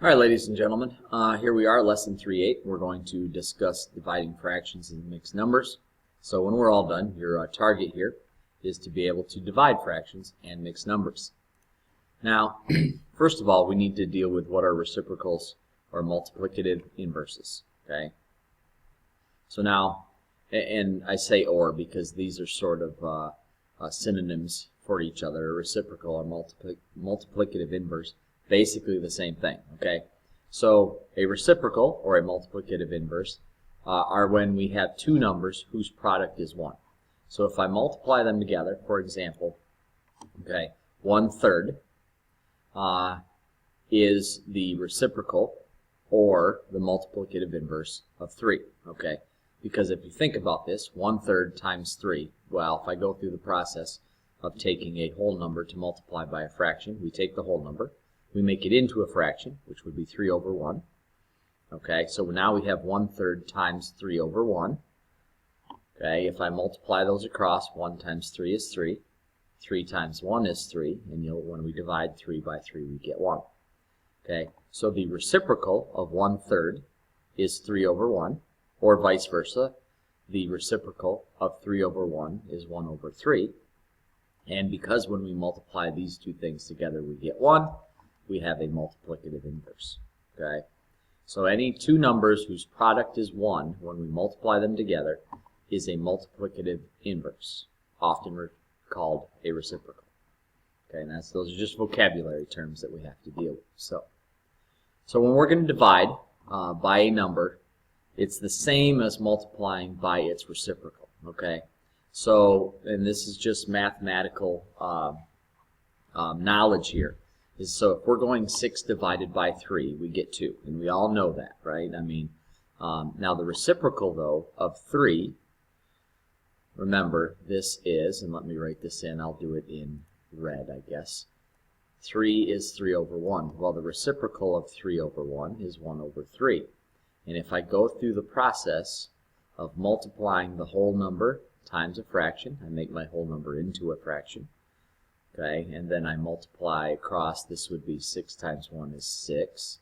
All right, ladies and gentlemen, here we are, lesson 3.8. We're going to discuss dividing fractions and mixed numbers. So when we're all done, your target here is to be able to divide fractions and mixed numbers. Now, first of all, we need to deal with what are reciprocals or multiplicative inverses, okay? So now, and I say or because these are sort of synonyms for each other. A reciprocal or multiplicative inverse, basically the same thing, okay? So a reciprocal or a multiplicative inverse are when we have two numbers whose product is 1. So if I multiply them together, for example, okay, 1/3 is the reciprocal or the multiplicative inverse of 3, okay? Because if you think about this, 1/3 times 3, well, if I go through the process of taking a whole number to multiply by a fraction, we take the whole number, we make it into a fraction, which would be 3/1. Okay, so now we have 1/3 times 3/1. Okay, if I multiply those across, 1 times 3 is 3. 3 times 1 is 3, and when we divide 3 by 3, we get 1. Okay, so the reciprocal of 1/3 is 3/1, or vice versa. The reciprocal of 3/1 is 1/3. And because when we multiply these two things together, we get 1, we have a multiplicative inverse. Okay, so any two numbers whose product is 1, when we multiply them together, is a multiplicative inverse, often called a reciprocal. Okay, and those are just vocabulary terms that we have to deal with. So when we're going to divide by a number, it's the same as multiplying by its reciprocal. Okay, so, and this is just mathematical knowledge here. So if we're going 6 divided by 3, we get 2, and we all know that, right? I mean, now the reciprocal, though, of 3, remember, this is, and let me write this in, I'll do it in red, I guess. 3 is 3/1. Well, the reciprocal of 3/1 is 1/3. And if I go through the process of multiplying the whole number times a fraction, I make my whole number into a fraction. Okay, and then I multiply across, this would be 6 times 1 is 6.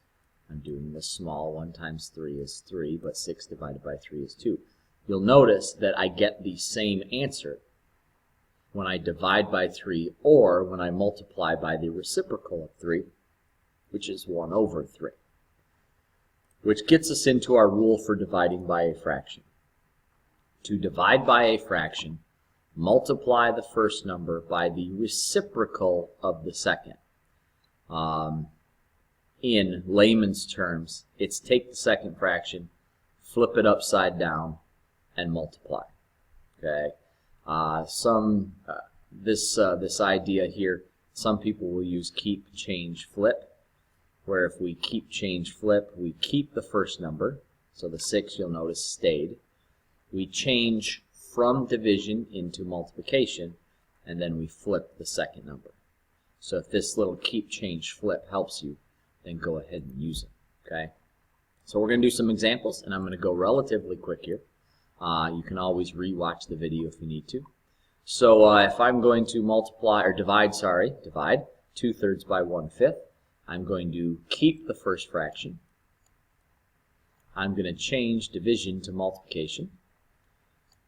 I'm doing the small, 1 times 3 is 3, but 6 divided by 3 is 2. You'll notice that I get the same answer when I divide by 3 or when I multiply by the reciprocal of 3, which is 1/3. Which gets us into our rule for dividing by a fraction. To divide by a fraction, multiply the first number by the reciprocal of the second. In layman's terms, it's take the second fraction, flip it upside down, and multiply. Okay. This idea here, some people will use keep, change, flip, where if we keep, change, flip, we keep the first number, so the 6 you'll notice stayed. We change from division into multiplication, and then we flip the second number. So if this little keep, change, flip helps you, then go ahead and use it. Okay. So we're going to do some examples, and I'm going to go relatively quick here. You can always re-watch the video if you need to. So if I'm going to divide 2/3 by 1/5, I'm going to keep the first fraction. I'm going to change division to multiplication.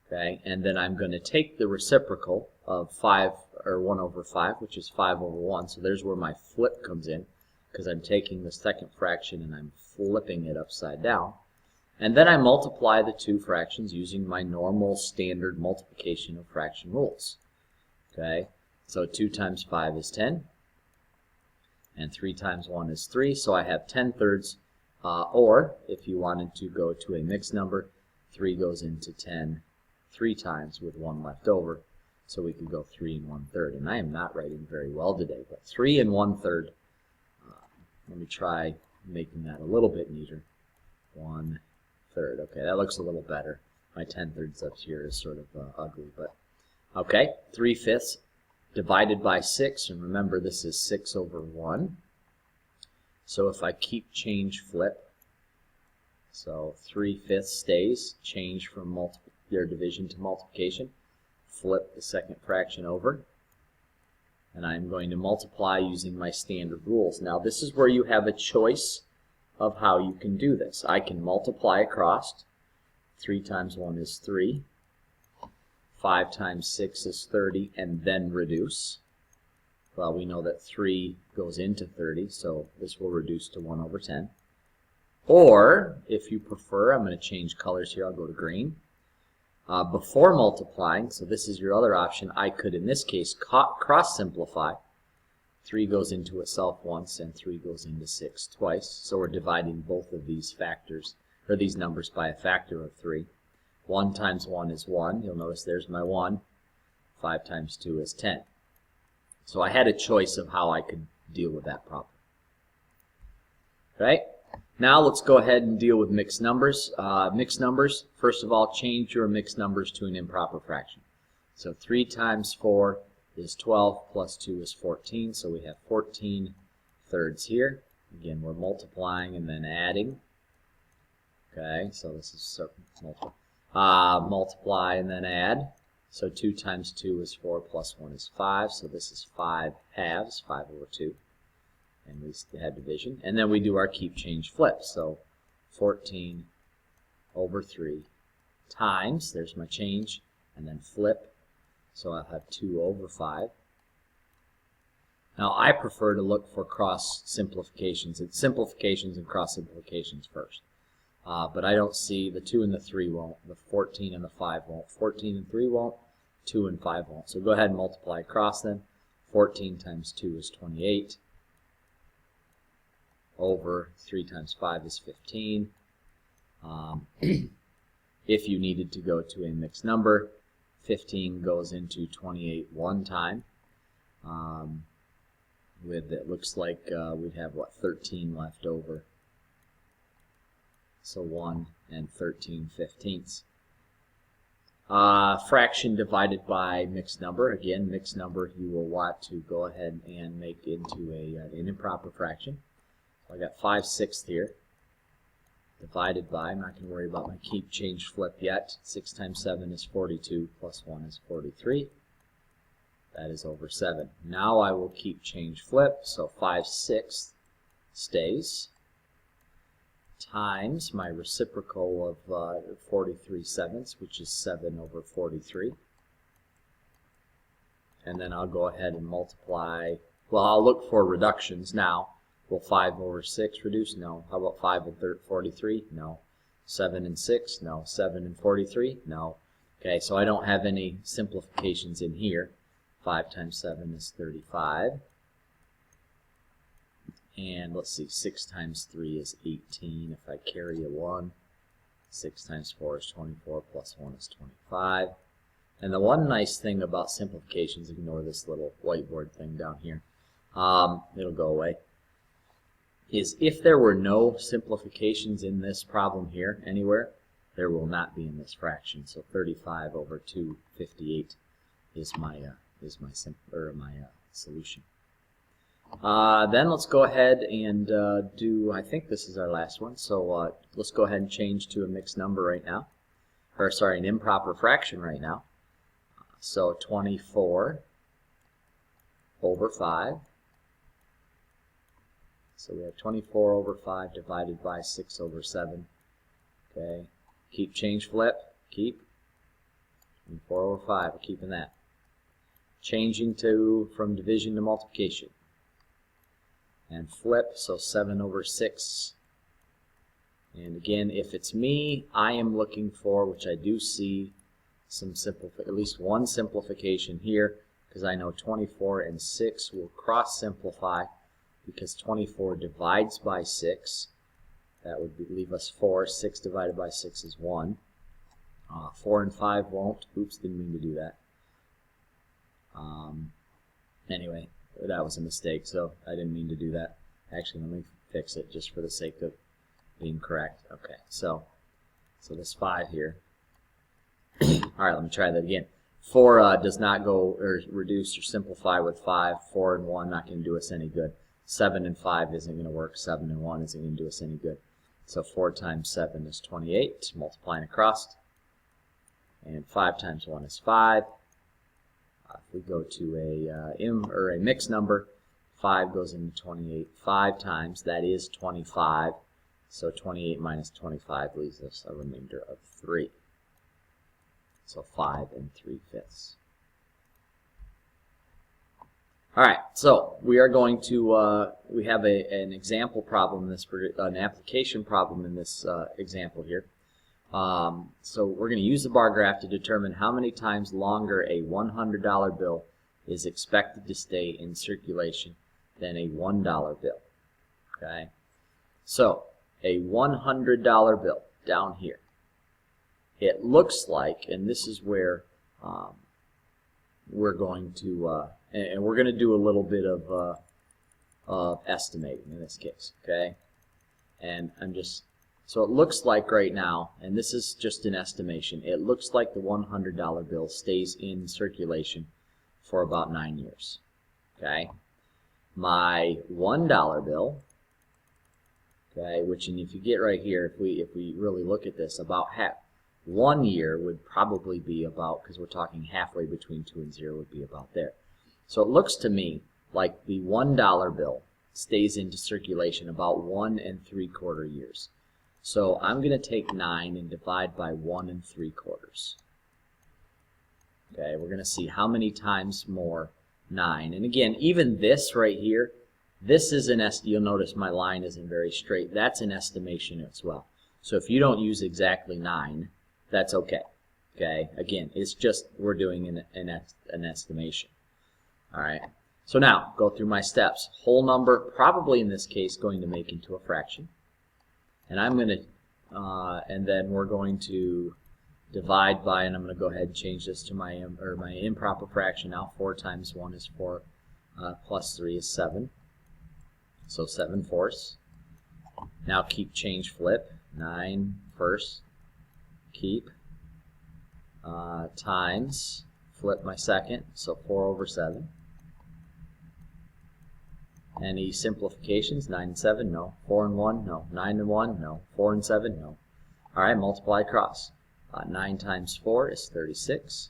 Okay, and then I'm going to take the reciprocal of 5 or 1/5, which is 5/1. So there's where my flip comes in, because I'm taking the second fraction and I'm flipping it upside down. And then I multiply the two fractions using my normal standard multiplication of fraction rules. Okay, so 2 times 5 is 10, and 3 times 1 is 3, so I have 10/3, or if you wanted to go to a mixed number, 3 goes into 10 3 times with 1 left over, so we could go 3 1/3. And I am not writing very well today, but 3 1/3. Let me try making that a little bit neater. 1/3. Okay, that looks a little better. My 10/3 up here is sort of ugly, but okay. 3/5 divided by 6, and remember this is 6/1. So if I keep, change, flip, so 3/5 stays, change from their division to multiplication, flip the second fraction over, and I'm going to multiply using my standard rules. Now this is where you have a choice of how you can do this. I can multiply across. 3 times 1 is 3. 5 times 6 is 30, and then reduce. Well, we know that 3 goes into 30, so this will reduce to 1 over 10. Or, if you prefer, I'm going to change colors here. I'll go to green. Before multiplying, so this is your other option, I could, in this case, cross simplify. 3 goes into itself once, and 3 goes into 6 twice. So we're dividing both of these factors, or these numbers, by a factor of 3. 1 times 1 is 1. You'll notice there's my 1. 5 times 2 is 10. So I had a choice of how I could deal with that problem. Okay? Now let's go ahead and deal with mixed numbers. Mixed numbers, first of all, change your mixed numbers to an improper fraction. So 3 times 4 is 12, plus 2 is 14, so we have 14 thirds here. Again, we're multiplying and then adding. Okay, so this is multiply and then add. So 2 times 2 is 4, plus 1 is 5, so this is 5 halves, 5 over 2. And we had division. And then we do our keep, change, flip. So 14 over 3 times, there's my change, and then flip. So I'll have 2 over 5. Now I prefer to look for cross simplifications. It's simplifications and cross simplifications first. But I don't see the 2 and the 3 won't. The 14 and the 5 won't. 14 and 3 won't. 2 and 5 won't. So go ahead and multiply across them. 14 times 2 is 28. Over 3 times 5 is 15. If you needed to go to a mixed number, 15 goes into 28 one time. It looks like we'd have, 13 left over. So 1 and 13 fifteenths. Fraction divided by mixed number. Again, mixed number you will want to go ahead and make into an improper fraction. So I got 5/6 here. Divided by, I'm not going to worry about my keep, change, flip yet. 6 times 7 is 42, plus 1 is 43. That is over 7. Now I will keep, change, flip. So 5/6 stays. Times my reciprocal of 43/7, which is 7 over 43. And then I'll go ahead and multiply. Well, I'll look for reductions now. Will 5 over 6 reduce? No. How about 5 and 43? No. 7 and 6? No. 7 and 43? No. Okay, so I don't have any simplifications in here. 5 times 7 is 35. And let's see, 6 times 3 is 18. If I carry a 1, 6 times 4 is 24, plus 1 is 25. And the one nice thing about simplifications, ignore this little whiteboard thing down here, it'll go away, is if there were no simplifications in this problem here anywhere, there will not be in this fraction. So 35 over 258 is my solution. Then let's go ahead and do, I think this is our last one, so let's go ahead and change to a mixed number right now, or sorry, an improper fraction right now. So 24 over 5. So we have 24 over 5 divided by 6 over 7. Okay, keep, change, flip, keep. 24 over 5, we're keeping that. Changing from division to multiplication. And flip, so 7 over 6. And again, if it's me, I am looking for, which I do see, at least one simplification here, because I know 24 and 6 will cross simplify, because 24 divides by 6. That would leave us 4. 6 divided by 6 is 1. 4 and 5 won't. Oops, didn't mean to do that. Anyway, that was a mistake, so I didn't mean to do that. Actually, let me fix it just for the sake of being correct. Okay, so this 5 here. Alright, let me try that again. 4 does not go or reduce or simplify with 5. 4 and 1 not going to do us any good. 7 and 5 isn't going to work. 7 and 1 isn't going to do us any good. So 4 times 7 is 28, multiplying across. And 5 times 1 is 5. If we go to a mixed number, 5 goes into 28 5 times. That is 25. So 28 minus 25 leaves us a remainder of 3. So 5 3/5. All right, so we are going to, we have an example problem, an application problem in this example here. So we're going to use the bar graph to determine how many times longer a $100 bill is expected to stay in circulation than a $1 bill. Okay, so a $100 bill down here. It looks like, and this is where we're going to, and we're going to do a little bit of estimating in this case, okay? And so it looks like right now, and this is just an estimation, it looks like the $100 bill stays in circulation for about 9 years, okay? My $1 bill, okay, which, and if you get right here, if we really look at this, about 1 year would probably be about, because we're talking halfway between 2 and 0, would be about there. So it looks to me like the $1 bill stays into circulation about 1 3/4 years. So I'm going to take 9 and divide by 1 3/4. Okay, we're going to see how many times more 9. And again, even this right here, this is an you'll notice my line isn't very straight. That's an estimation as well. So if you don't use exactly 9, that's okay. Okay, again, it's just we're doing an estimation. All right, so now go through my steps. Whole number, probably in this case, going to make into a fraction. And I'm going to, and then we're going to divide by, and I'm going to go ahead and change this to my improper fraction now. 4 times 1 is 4, plus 3 is 7. So 7/4. Now keep, change, flip. 9 first, keep, times, flip my second, so 4/7. Any simplifications? 9 and 7, no. 4 and 1, no. 9 and 1, no. 4 and 7, no. All right, multiply across. 9 times 4 is 36.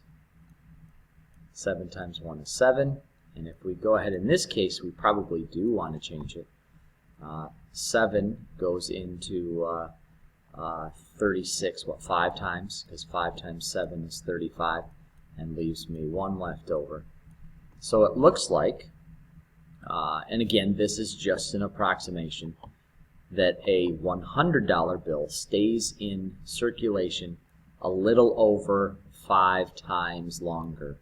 7 times 1 is 7. And if we go ahead in this case, we probably do want to change it. 7 goes into 36, 5 times? Because 5 times 7 is 35, and leaves me 1 left over. So it looks like, and again, this is just an approximation, that a $100 bill stays in circulation a little over 5 times longer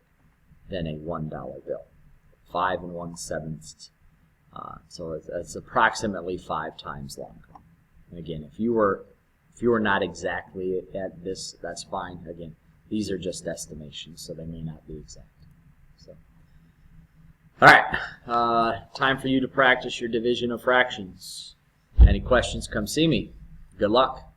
than a $1 bill. 5 1/7. So it's approximately 5 times longer. And again, if you were not exactly at this, that's fine. Again, these are just estimations, so they may not be exact. So, all right, time for you to practice your division of fractions. Any questions, come see me. Good luck.